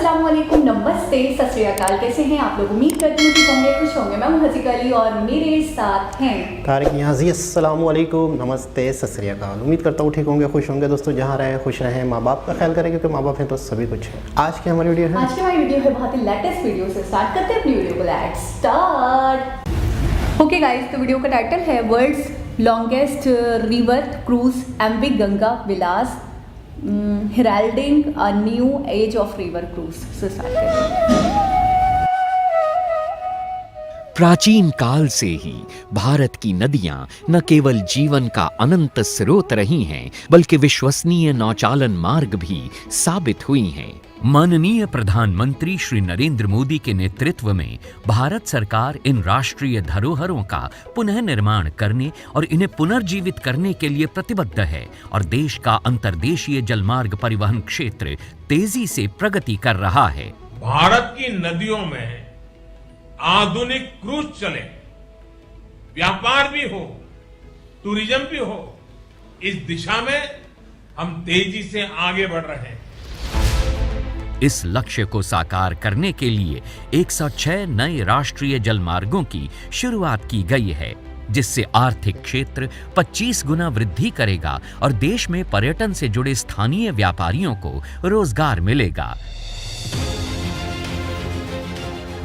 अस्सलाम वालेकुम, नमस्ते, सत श्री अकाल। कैसे हैं आप लोग? उम्मीद करती हूँ कि होंगे, खुश होंगे। मैं हूँ हसीका अली और मेरे साथ हैं तारिक नियाज़ी। अस्सलाम वालेकुम, नमस्ते, सत श्री अकाल। उम्मीद करता हूँ ठीक होंगे, खुश होंगे। दोस्तों जहाँ रहें खुश रहें, माँ बाप का ख्याल करें, क्योंकि माँ बाप हैं तो सभी कुछ है। आज की हमारी वीडियो है बहुत ही लेटेस्ट वीडियो से स्टार्ट करते हैं अपनी वीडियो को। Let's start. ओके गाइस, तो वीडियो का टाइटल है world's longest river cruise MV Ganga Vilas heralding a new age of river cruise से स्टार्ट करें। प्राचीन काल से ही भारत की नदियां न केवल जीवन का अनंत स्रोत रही हैं, बल्कि विश्वसनीय नौचालन मार्ग भी साबित हुई हैं। माननीय प्रधानमंत्री श्री नरेंद्र मोदी के नेतृत्व में भारत सरकार इन राष्ट्रीय धरोहरों का पुनः निर्माण करने और इन्हें पुनर्जीवित करने के लिए प्रतिबद्ध है और देश का अंतर्देशीय जलमार्ग परिवहन क्षेत्र तेजी से प्रगति कर रहा है। भारत की नदियों में आधुनिक क्रूज चले, व्यापार भी हो, टूरिज्म भी हो, इस दिशा में हम तेजी से आगे बढ़ रहे हैं। इस लक्ष्य को साकार करने के लिए 106 नए राष्ट्रीय जलमार्गों की शुरुआत की गई है, जिससे आर्थिक क्षेत्र 25 गुना वृद्धि करेगा और देश में पर्यटन से जुड़े स्थानीय व्यापारियों को रोजगार मिलेगा।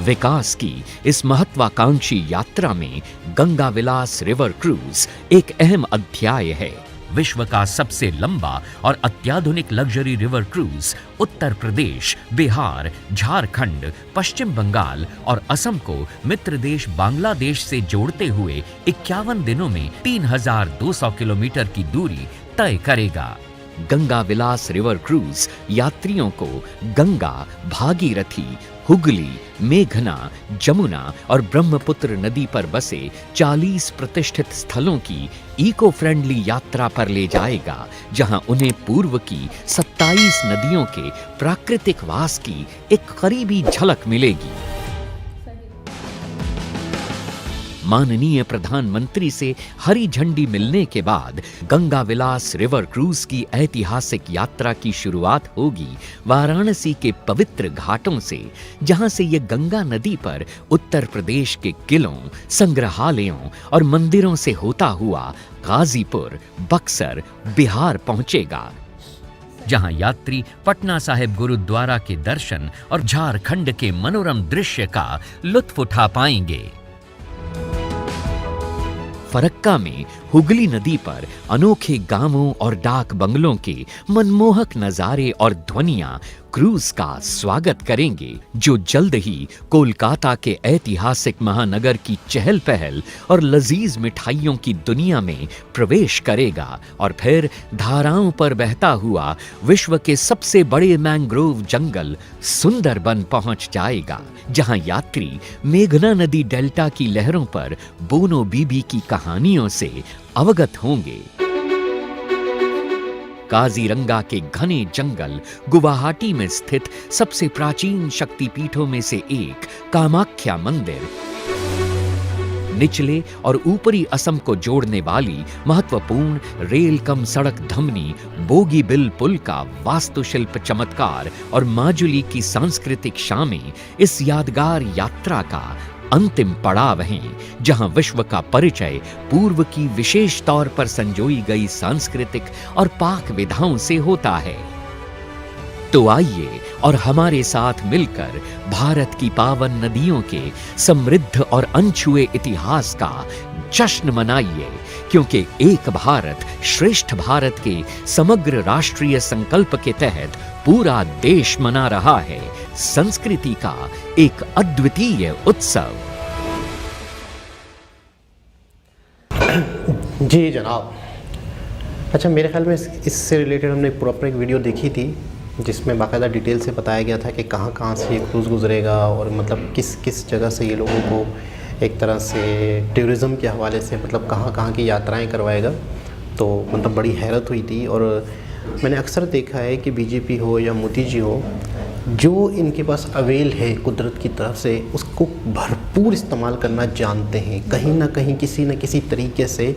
विकास की इस महत्वाकांक्षी यात्रा में गंगा विलास रिवर क्रूज एक अहम अध्याय है। विश्व का सबसे लंबा और अत्याधुनिक luxury river cruise Uttar Pradesh, Bihar, Jharkhand, पश्चिम बंगाल और असम को मित्र देश बांग्लादेश से जोड़ते हुए 51 दिनों में 3200 किलोमीटर की दूरी तय करेगा। गंगा विलास रिवर क्रूज यात्रियों को गंगा, भागीरथी, हुगली, मेघना, जमुना और ब्रह्मपुत्र नदी पर बसे 40 प्रतिष्ठित स्थलों की इको फ्रेंडली यात्रा पर ले जाएगा, जहां उन्हें पूर्व की 27 नदियों के प्राकृतिक वास की एक करीबी झलक मिलेगी। माननीय प्रधानमंत्री से हरी झंडी मिलने के बाद गंगा विलास रिवर क्रूज की ऐतिहासिक यात्रा की शुरुआत होगी वाराणसी के पवित्र घाटों से, जहां से ये गंगा नदी पर उत्तर प्रदेश के किलों, संग्रहालयों और मंदिरों से होता हुआ गाजीपुर, बक्सर, बिहार पहुंचेगा, जहां यात्री पटना साहिब गुरुद्वारा के दर्शन और झारखंड के मनोरम दृश्य का लुत्फ उठा पाएंगे। फरक्का में हुगली नदी पर अनोखे गांवों और डाक बंगलों के मनमोहक नजारे और ध्वनियां क्रूज का स्वागत करेंगे, जो जल्द ही कोलकाता के ऐतिहासिक महानगर की चहल पहल और लजीज मिठाइयों की दुनिया में प्रवेश करेगा और फिर धाराओं पर बहता हुआ विश्व के सबसे बड़े मैंग्रोव जंगल सुंदरबन पहुंच जाएगा, जहां यात्री मेघना नदी डेल्टा की लहरों पर बोनो बीबी की कहानियों से अवगत होंगे। काजीरंगा के घने जंगल, गुवाहाटी में स्थित सबसे प्राचीन शक्तिपीठों में से एक कामाख्या मंदिर, निचले और ऊपरी असम को जोड़ने वाली महत्वपूर्ण रेल कम सड़क धमनी बोगीबिल पुल का वास्तुशिल्प चमत्कार और माजुली की सांस्कृतिक शामें इस यादगार यात्रा का अंतिम पड़ाव हैं, जहां विश्व का परिचय पूर्व की विशेष तौर पर संजोई गई सांस्कृतिक और पाक विधाओं से होता है। तो आइए और हमारे साथ मिलकर भारत की पावन नदियों के समृद्ध और अनछुए इतिहास का जश्न मनाइए, क्योंकि एक भारत श्रेष्ठ भारत के समग्र राष्ट्रीय संकल्प के तहत पूरा देश मना रहा है संस्कृति का एक अद्वितीय उत्सव। जी जनाब। अच्छा, मेरे ख्याल में इससे रिलेटेड हमने प्रॉपर एक वीडियो देखी थी, जिसमें बाकायदा डिटेल से बताया गया था कि कहाँ कहाँ से ये क्रूज़ गुजरेगा और मतलब किस किस जगह से ये लोगों को एक तरह से टूरिज़्म के हवाले से मतलब कहाँ कहाँ की यात्राएं करवाएगा। तो मतलब बड़ी हैरत हुई थी। और मैंने अक्सर देखा है कि बीजेपी हो या मोदी जी हो, जो इनके पास अवेल है कुदरत की तरफ से, उसको भरपूर इस्तेमाल करना जानते हैं, कहीं ना किसी तरीके से,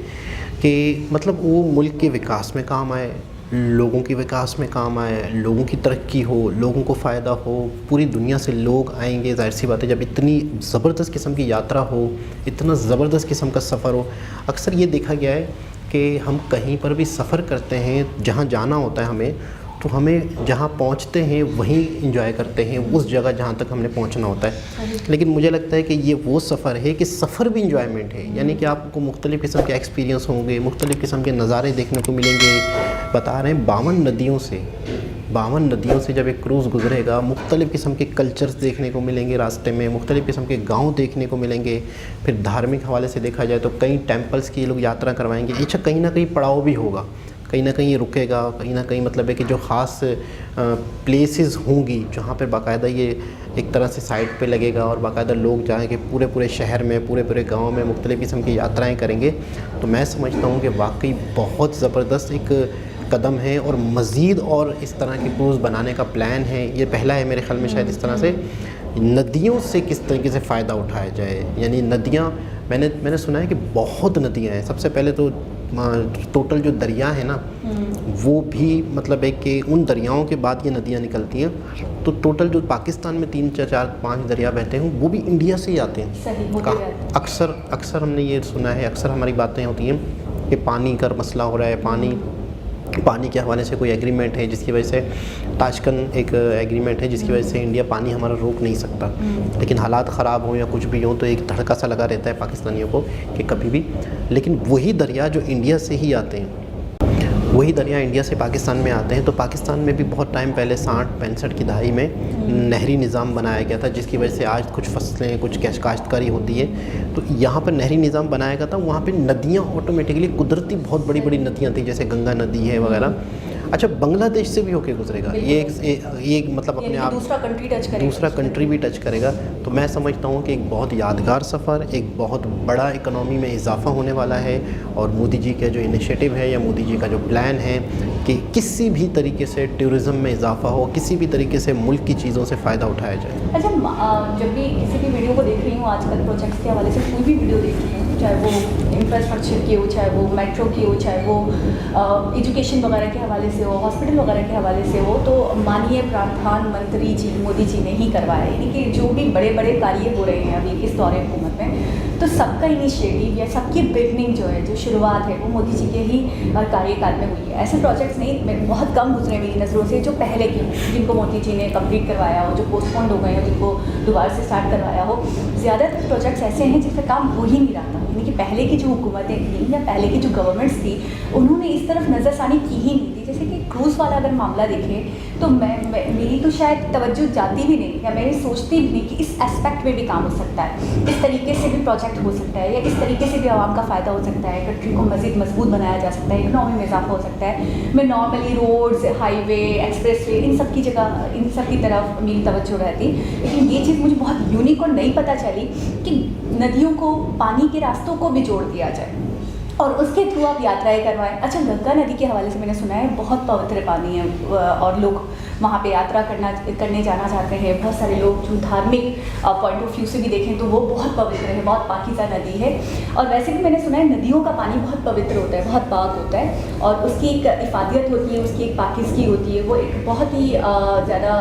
कि मतलब वो मुल्क के विकास में काम आए, लोगों के विकास में काम आए, लोगों की तरक्की हो, लोगों को फ़ायदा हो, पूरी दुनिया से लोग आएंगे। जाहिर सी बात है जब इतनी ज़बरदस्त किस्म की यात्रा हो, इतना ज़बरदस्त किस्म का सफ़र हो। अक्सर ये देखा गया है कि हम कहीं पर भी सफ़र करते हैं, जहाँ जाना होता है हमें, तो हमें जहाँ पहुँचते हैं वहीं इंजॉय करते हैं, उस जगह जहाँ तक हमने पहुँचना होता है। लेकिन मुझे लगता है कि ये वो सफ़र है कि सफ़र भी इंजॉयमेंट है, यानी कि आपको मुख्तलिफ़ किस्म के एक्सपीरियंस होंगे, मुख्तलिफ़ किस्म के नज़ारे देखने को मिलेंगे। बता रहे हैं 52 नदियों से जब एक क्रूज़ गुजरेगा, मुख्तलिफ़ किस्म के कल्चर्स देखने को मिलेंगे रास्ते में, मुख्तलिफ़ किस्म के गाँव देखने को मिलेंगे। फिर धार्मिक हवाले से देखा जाए तो कई टेम्पल्स की लोग यात्रा करवाएंगे। अच्छा, कहीं ना कहीं पड़ाव भी होगा, कहीं ना कहीं ये रुकेगा, कहीं ना कहीं मतलब है कि जो ख़ास प्लेसेस होंगी जहाँ पर बाकायदा ये एक तरह से साइड पे लगेगा और बाकायदा लोग जाएंगे पूरे पूरे शहर में, पूरे पूरे गांव में मुख्तलिफ़ किस्म की यात्राएं करेंगे। तो मैं समझता हूँ कि वाकई बहुत ज़बरदस्त एक कदम है और मज़ीद और इस तरह की क्रूज़ बनाने का प्लान है। ये पहला है मेरे ख़्याल में शायद इस तरह से नदियों से किस तरीके से फ़ायदा उठाया जाए। यानी नदियाँ, मैंने सुना है कि बहुत नदियाँ हैं। सबसे पहले तो टोटल जो दरिया है ना, वो भी मतलब है कि उन दरियाओं के बाद ये नदियाँ निकलती हैं। तो टोटल जो पाकिस्तान में 3 4 5 दरिया बहते हैं वो भी इंडिया से ही आते हैं। सही अक्सर हमने ये सुना है, अक्सर हमारी बातें होती हैं कि पानी का मसला हो रहा है, पानी के हवाले से कोई एग्रीमेंट है जिसकी वजह से ताशकंद एक एग्रीमेंट है जिसकी वजह से इंडिया पानी हमारा रोक नहीं सकता। लेकिन हालात ख़राब हों या कुछ भी हो तो एक धड़का सा लगा रहता है पाकिस्तानियों को कि कभी भी। लेकिन वही दरिया जो इंडिया से ही आते हैं, वही दरिया इंडिया से पाकिस्तान में आते हैं। तो पाकिस्तान में भी बहुत टाइम पहले 60-65 की दहाई में नहरी निज़ाम बनाया गया था जिसकी वजह से आज कुछ फसलें, कुछ काश्तकारी होती है। तो यहाँ पर नहरी निज़ाम बनाया गया था, वहाँ पे नदियाँ ऑटोमेटिकली कुदरती बहुत बड़ी बड़ी नदियाँ थी, जैसे गंगा नदी है वगैरह। अच्छा, बांग्लादेश से भी होके गुजरेगा ये मतलब अपने आप दूसरा कंट्री भी टच करेगा। तो मैं समझता हूँ कि एक बहुत यादगार सफ़र, एक बहुत बड़ा इकनॉमी में इजाफा होने वाला है। और मोदी जी का जो इनिशिएटिव है या मोदी जी का जो प्लान है कि किसी भी तरीके से टूरिज़्म में इजाफा हो, किसी भी तरीके से मुल्क की चीज़ों से फ़ायदा उठाया जाए। अच्छा, जब भी किसी भी वीडियो को देख रही हूँ आजकल प्रोजेक्ट्स के हवाले से, कोई भी वीडियो देख रही हूँ, चाहे वो इंफ्रास्ट्रक्चर की हो, चाहे वो मेट्रो की हो, चाहे वो एजुकेशन वगैरह के हवाले से हो, हॉस्पिटल वगैरह के हवाले से हो, तो माननीय प्रधानमंत्री जी मोदी जी ने ही करवाया। यानी कि जो भी बड़े बड़े कार्य हो रहे हैं अभी इस दौरे हुकूमत में, तो सबका इनिशिएटिव या सबकी बिगनिंग जो है, जो शुरुआत है, वो मोदी जी के ही कार्यकाल में हुई है। ऐसे प्रोजेक्ट्स नहीं, बहुत कम गुजरे मेरी नज़रों से जो पहले के हों, जिनको मोदी जी ने कंप्लीट करवाया हो, जो पोस्टपोन्ड हो गए हो, जिनको दोबारा से स्टार्ट करवाया हो। ज़्यादातर प्रोजेक्ट्स ऐसे हैं जिसका काम हो ही नहीं रहा था। यानी कि पहले की जो हुकूमतें थी या पहले की जो गवर्नमेंट्स थी, उन्होंने इस तरफ नज़रसानी की ही नहीं थी। जैसे कि क्रूज़ वाला अगर मामला देखें तो मेरी तो शायद तवज्जो जाती भी नहीं या मैं सोचती भी नहीं कि इस एस्पेक्ट में भी काम हो सकता है, इस तरीके से भी प्रोजेक्ट हो सकता है, या इस तरीके से भी आवाम का फ़ायदा हो सकता है, कंट्री को मज़ीद मजबूत बनाया जा सकता है, इकनॉमी में इजाफा हो सकता है। मैं नॉर्मली रोड्स, हाईवे, एक्सप्रेसवे, इन सब की जगह, इन सब की तरफ मेरी तवज्जो रहती। लेकिन ये चीज़ मुझे बहुत यूनिक और नई पता चली कि नदियों को, पानी के रास्तों को भी जोड़ दिया जाए और उसके थ्रू आप यात्राएं करवाएं। अच्छा, गंगा नदी के हवाले से मैंने सुना है बहुत पवित्र पानी है और लोग वहाँ पे यात्रा करने जाना चाहते हैं। बहुत सारे लोग जो धार्मिक पॉइंट ऑफ व्यू से भी देखें तो वो बहुत पवित्र है, बहुत पाकीज़ा नदी है। और वैसे भी मैंने सुना है नदियों का पानी बहुत पवित्र होता है, बहुत पाक होता है और उसकी एक इफादियत होती है, उसकी एक पाकिज़गी होती है। वो एक बहुत ही ज़्यादा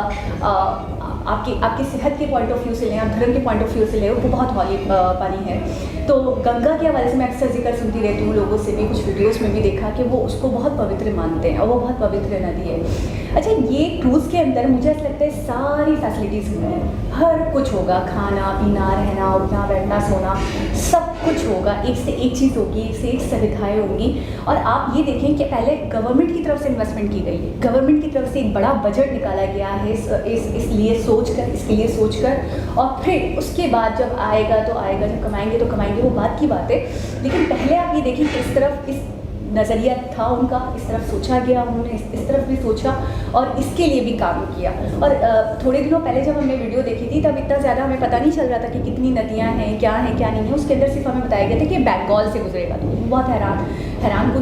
आपकी सेहत के पॉइंट ऑफ व्यू से लें, आप धर्म के पॉइंट ऑफ व्यू से लें, वो बहुत हौली पानी है। तो गंगा के हवाले से मैं अक्सर जिक्र सुनती रहती हूँ, लोगों से भी, कुछ वीडियोस में भी देखा कि वो उसको बहुत पवित्र मानते हैं और वो बहुत पवित्र नदी है। अच्छा, ये क्रूज़ के अंदर मुझे ऐसा लगता है सारी फैसिलिटीज़ हैं, हर कुछ होगा, खाना पीना, रहना, उठना, बैठना, सोना, सब कुछ होगा। एक से एक चीज़ होगी, एक से एक सुविधाएँ होंगी। और आप ये देखें कि पहले गवर्नमेंट की तरफ से इन्वेस्टमेंट की गई है, गवर्नमेंट की तरफ से एक बड़ा बजट निकाला गया है इसके लिए सोचकर और फिर उसके बाद जब आएगा तो आएगा, जब कमाएंगे तो कमाएंगे, वो बात की बात है। लेकिन पहले आप ये देखें कि इस तरफ इस नज़रिया था उनका, इस तरफ सोचा गया, उन्होंने इस तरफ भी सोचा और इसके लिए भी काम किया। और थोड़े दिनों पहले जब हमने वीडियो देखी थी तब इतना ज़्यादा हमें पता नहीं चल रहा था कि कितनी नदियाँ हैं क्या नहीं है। उसके अंदर सिर्फ हमें बताया गया था कि बंगाल से गुजरेगा। तो बहुत हैरान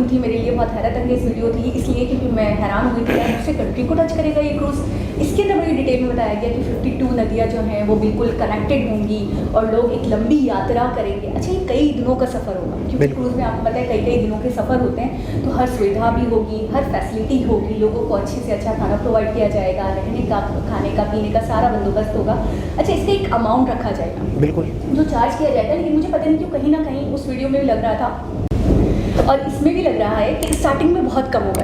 थी, मेरे लिए बहुत हैरत अंगेज वीडियो थी, इसलिए क्योंकि मैं हैरान हो गई थी यार दूसरे कंट्री को टच करेगा ये क्रूज़। इसके अंदर बड़ी डिटेल में बताया गया कि 52 नदियाँ जो हैं वो बिल्कुल कनेक्टेड होंगी और लोग एक लंबी यात्रा करेंगे। अच्छा, ये कई दिनों का सफ़र होगा क्योंकि क्रूज़ में आपको पता है कई दिनों के सफ़र होते हैं, तो हर सुविधा भी होगी, हर फैसिलिटी होगी, लोगों को अच्छे से अच्छा खाना प्रोवाइड किया जाएगा, रहने का, खाने का, पीने का सारा बंदोबस्त होगा। अच्छा, इसका एक अमाउंट रखा जाएगा बिल्कुल जो चार्ज किया जाएगा, लेकिन मुझे पता नहीं क्यों कहीं ना कहीं उस वीडियो में भी लग रहा था और इसमें भी लग रहा है कि स्टार्टिंग में बहुत कम होगा,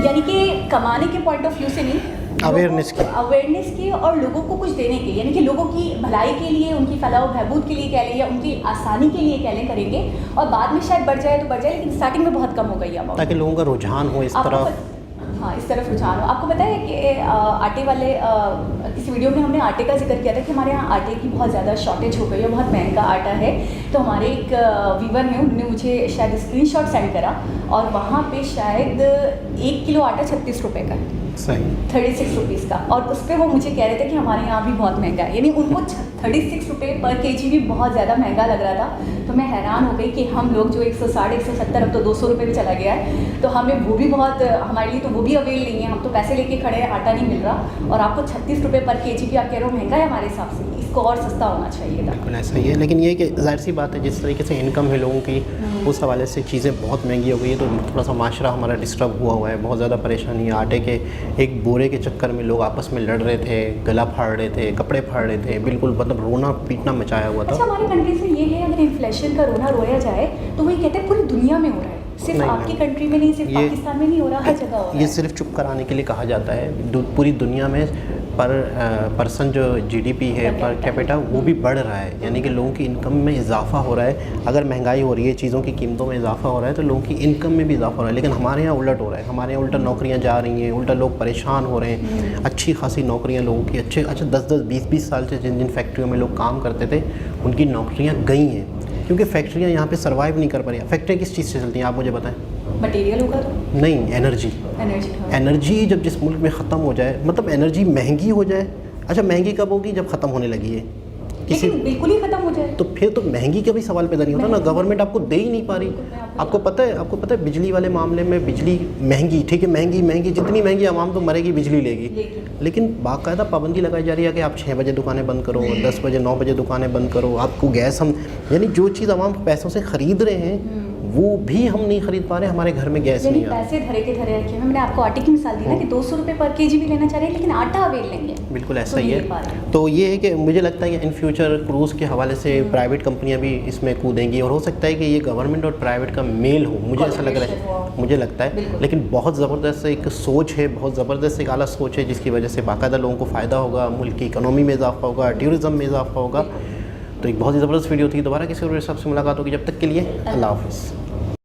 यानी कि कमाने के पॉइंट ऑफ व्यू से नहीं, अवेयरनेस की और लोगों को कुछ देने के लिए, यानी कि लोगों की भलाई के लिए, उनकी फलाह बहबूद के लिए कह लें या उनकी आसानी के लिए कह लें करेंगे, और बाद में शायद बढ़ जाए तो बढ़ जाए, लेकिन स्टार्टिंग में बहुत कम होगा ये अमाउंट, ताकि लोगों का रुझान हो इस तरफ। हाँ, इस तरफ रुझान हो। आपको पता है कि आटे वाले किसी वीडियो में हमने आटे का जिक्र किया था कि हमारे यहाँ आटे की बहुत ज़्यादा शॉर्टेज हो गई है, बहुत महंगा आटा है। तो हमारे एक व्यूवर हैं, उन्होंने मुझे शायद स्क्रीनशॉट सेंड करा और वहाँ पे शायद 1 किलो आटा 36 रुपये का है, सही 36 रुपीज़ का, और उस पर वो मुझे कह रहे थे कि हमारे यहाँ भी बहुत महंगा है, यानी उनको 36 रुपये पर केजी भी बहुत ज़्यादा महंगा लग रहा था। तो मैं हैरान हो गई कि हम लोग जो 160, 170, अब तो 200 रुपये भी चला गया है, तो हमें वो भी बहुत, हमारे लिए तो वो भी अवेल नहीं है, हम तो पैसे लेके खड़े हैं, आटा नहीं मिल रहा, और आपको 36 रुपये पर केजी भी आप कह रहे हो महंगा है हमारे हिसाब से, इसको और सस्ता होना चाहिए था। बिल्कुल ऐसा ही है, लेकिन ये कि जाहिर सी बात है जिस तरीके से इनकम है लोगों की उस हवाले से चीज़ें बहुत महंगी हो गई है, तो थोड़ा सा माशरा हमारा डिस्टर्ब हुआ है, बहुत ज़्यादा परेशानी है। आटे के एक बोरे के चक्कर में लोग आपस में लड़ रहे थे, गला फाड़ रहे थे, कपड़े फाड़ रहे थे, बिल्कुल मतलब रोना पीटना मचाया हुआ था। अच्छा, हमारी कंट्री से ये है, अगर इन्फ्लेशन का रोना रोया जाए तो वही कहते हैं पूरी दुनिया में हो रहा है, सिर्फ आपकी कंट्री में नहीं, सिर्फ पाकिस्तान में नहीं हो रहा, हर जगह हो रहा है। ये सिर्फ चुप कराने के लिए कहा जाता है। पूरी दुनिया में पर पर्सन जो जीडीपी है पर कैपिटा वो भी बढ़ रहा है, यानी कि लोगों की इनकम में इजाफा हो रहा है। अगर महंगाई हो रही है, चीज़ों की कीमतों में इजाफा हो रहा है, तो लोगों की इनकम में भी इजाफा हो रहा है। लेकिन हमारे यहाँ उलट हो रहा है, हमारे यहाँ उल्टा नौकरियाँ जा रही हैं, उल्टा लोग परेशान हो रहे हैं। अच्छी खासी नौकरियाँ लोगों की अच्छा 10-10, 20-20 साल से जिन फैक्ट्रियों में लोग काम करते थे उनकी नौकरियाँ गई हैं, क्योंकि फैक्ट्रियाँ यहाँ पे सर्वाइव नहीं कर पा रही। फैक्ट्रियाँ किस चीज़ से चलती हैं आप मुझे बताएं? मटेरियल होगा तो नहीं, एनर्जी। हाँ। एनर्जी जब जिस मुल्क में ख़त्म हो जाए, मतलब एनर्जी महंगी हो जाए। अच्छा, महंगी कब होगी? जब ख़त्म होने लगी है किसी, बिल्कुल ही ख़त्म हो जाए तो फिर तो महंगी का भी सवाल पैदा नहीं होता ना। गवर्नमेंट आपको दे ही नहीं पा रही। आपको पता है बिजली वाले मामले में बिजली महंगी, ठीक है, महंगी जितनी महंगी आवाम तो मरेगी, बिजली लेगी, लेकिन बाकायदा पाबंदी लगाई जा रही है कि आप 6 बजे दुकानें बंद करो, 10 बजे 9 बजे दुकानें बंद करो। आपको गैस हम, यानी जो चीज़ आवाम पैसों से ख़रीद रहे हैं वो भी हम नहीं खरीद पा रहे, हमारे घर में गैस नहीं आ रहा। पैसे धरे के धरे रखे हैं। मैंने आपको आटे की मिसाल दी ना कि 200 रुपये पर केजी भी लेना चाह रहे हैं, लेकिन आटा अवेल नहीं है। बिल्कुल ऐसा ही है। तो ये है कि मुझे लगता है कि इन फ्यूचर क्रूज़ के हवाले से प्राइवेट कंपनियां भी इसमें कूदेंगी, और हो सकता है कि ये गवर्नमेंट और प्राइवेट का मेल हो, मुझे ऐसा लग रहा है, मुझे लगता है। लेकिन बहुत ज़बरदस्त एक सोच है, बहुत ज़बरदस्त एक आला सोच है, जिसकी वजह से बाकायदा लोगों को फ़ायदा होगा, मुल्क की इकनॉमी में इजाफा होगा, टूरिज़म में इजाफा होगा। तो एक बहुत ही ज़बरदस्त वीडियो थी। दोबारा किसी और सबसे मुलाकात होगी, जब तक के लिए अल्लाह हाफ़िज़।